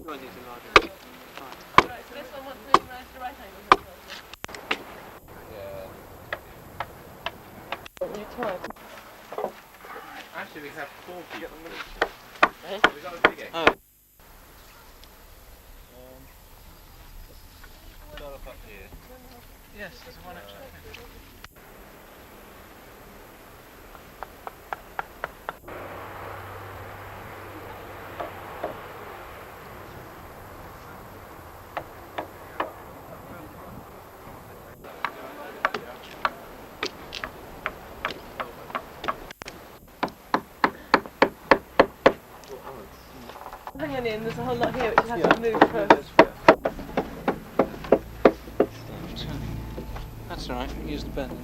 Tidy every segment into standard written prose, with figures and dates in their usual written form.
Right, so this one wants to move to right angle. Actually, we have 4 big. We got a big egg. Oh. Start up here. Yes, there's one actually. Hang on in, there's a whole lot here which you have to move first. That's alright, use the bend.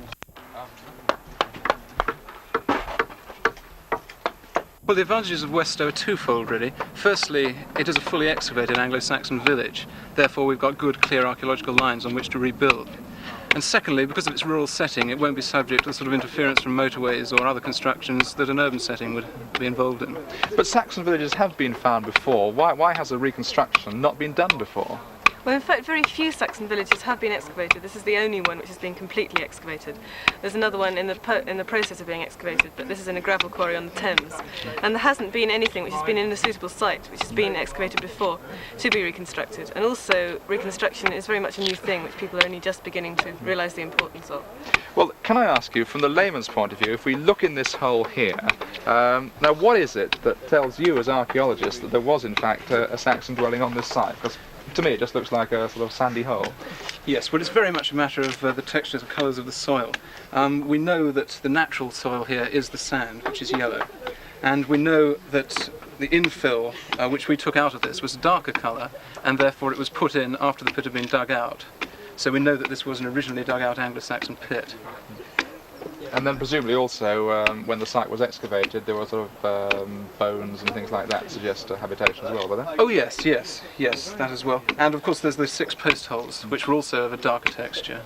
Well, the advantages of West Stow are twofold, really. Firstly, it is a fully excavated Anglo-Saxon village, therefore we've got good, clear archaeological lines on which to rebuild. And secondly, because of its rural setting, it won't be subject to the sort of interference from motorways or other constructions that an urban setting would be involved in. But Saxon villages have been found before. Why has a reconstruction not been done before? Well, in fact, very few Saxon villages have been excavated. This is the only one which has been completely excavated. There's another one in the process of being excavated, but this is in a gravel quarry on the Thames. And there hasn't been anything which has been in a suitable site, which has been excavated before, to be reconstructed. And also, reconstruction is very much a new thing, which people are only just beginning to realise the importance of. Well, can I ask you, from the layman's point of view, if we look in this hole here, now what is it that tells you as archaeologists that there was in fact a Saxon dwelling on this site? Because to me it just looks like a sort of sandy hole. Yes, well, it's very much a matter of the textures and colours of the soil. We know that the natural soil here is the sand, which is yellow. And we know that the infill, which we took out of this, was a darker colour, and therefore it was put in after the pit had been dug out. So we know that this was an originally dug out Anglo-Saxon pit. And then presumably also, when the site was excavated, there were sort of bones and things like that to suggest habitation as well, were there? Oh yes, that as well. And of course there's those 6 post holes, which were also of a darker texture.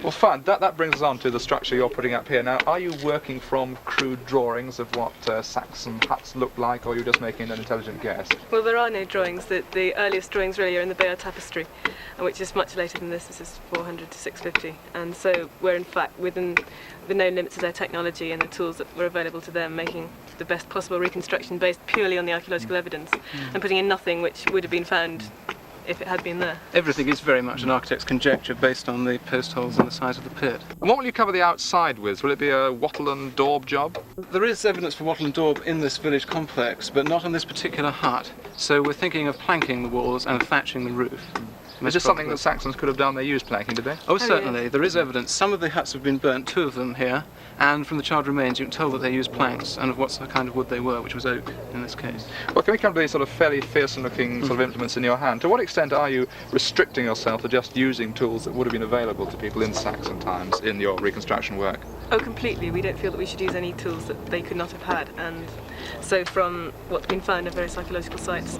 Well, fine. That brings us on to the structure you're putting up here. Now, are you working from crude drawings of what Saxon huts look like, or are you just making an intelligent guess? Well, there are no drawings. The earliest drawings really are in the Bayeux Tapestry, which is much later than this. This is 400 to 650. And so we're in fact within the known limits of their technology and the tools that were available to them, making the best possible reconstruction based purely on the archaeological evidence and putting in nothing which would have been found if it had been there. Everything is very much an architect's conjecture based on the post holes and the size of the pit. And what will you cover the outside with? Will it be a wattle and daub job? There is evidence for wattle and daub in this village complex, but not on this particular hut. So we're thinking of planking the walls and thatching the roof. Is this something that Saxons could have done? They used planking, did they? Oh, certainly. There is evidence. Some of the huts have been burnt, 2 of them here, and from the charred remains you can tell that they used planks and of what kind of wood they were, which was oak in this case. Well, can we come to these sort of fairly fearsome looking sort of implements in your hand? To what extent are you restricting yourself to just using tools that would have been available to people in Saxon times in your reconstruction work? Oh, completely. We don't feel that we should use any tools that they could not have had. And so from what's been found at various archaeological sites,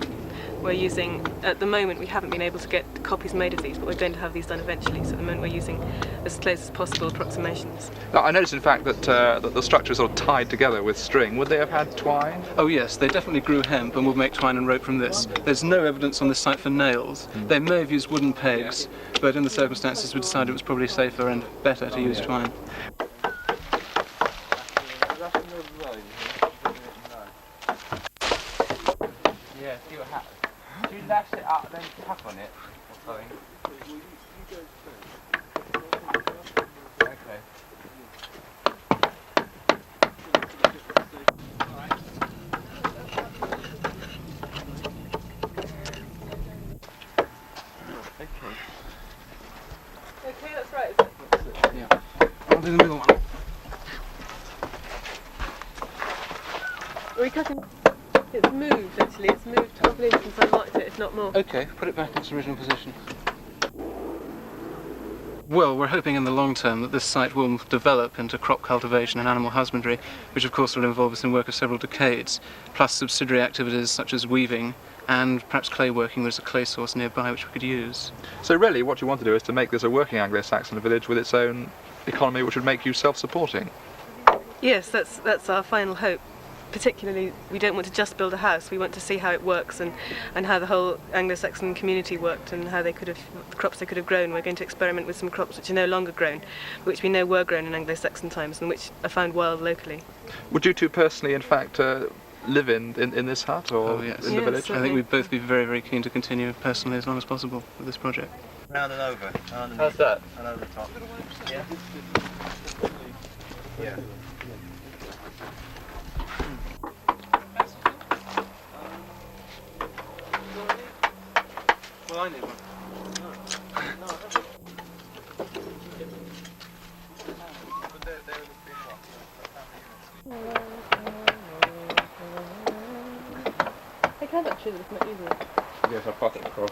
we're using, at the moment we haven't been able to get copies made of these, but we're going to have these done eventually, so at the moment we're using as close as possible approximations. Now, I noticed in fact that, that the structure is sort of tied together with string. Would they have had twine? Oh yes, they definitely grew hemp and would make twine and rope from this. There's no evidence on this site for nails. They may have used wooden pegs, but in the circumstances we decided it was probably safer and better to use twine. Yeah, see what happens. Do you lash it up, then tap on it, or something? Okay. Okay, that's right, is it? Yeah. I'll do the middle one. Are we cutting? It's moved actually, it's moved 12 inches since I marked it, if not more. Okay, put it back in its original position. Well, we're hoping in the long term that this site will develop into crop cultivation and animal husbandry, which of course will involve us in work of several decades, plus subsidiary activities such as weaving and perhaps clay working. There's a clay source nearby which we could use. So really what you want to do is to make this a working Anglo-Saxon village with its own economy, which would make you self-supporting. Yes, that's our final hope. particularly, we don't want to just build a house. We want to see how it works and how the whole Anglo-Saxon community worked and how they could have, the crops they could have grown. We're going to experiment with some crops which are no longer grown, which we know were grown in Anglo-Saxon times and which are found wild locally. Would you two personally, in fact, live in this hut or Oh, yes. in the village? I think we'd both be very, very keen to continue personally as long as possible with this project. Round and over. How's that? And over the top. Yeah. Yeah. Well, I need one. I can't actually, it's not easy. Yes, I'll pocket the cross.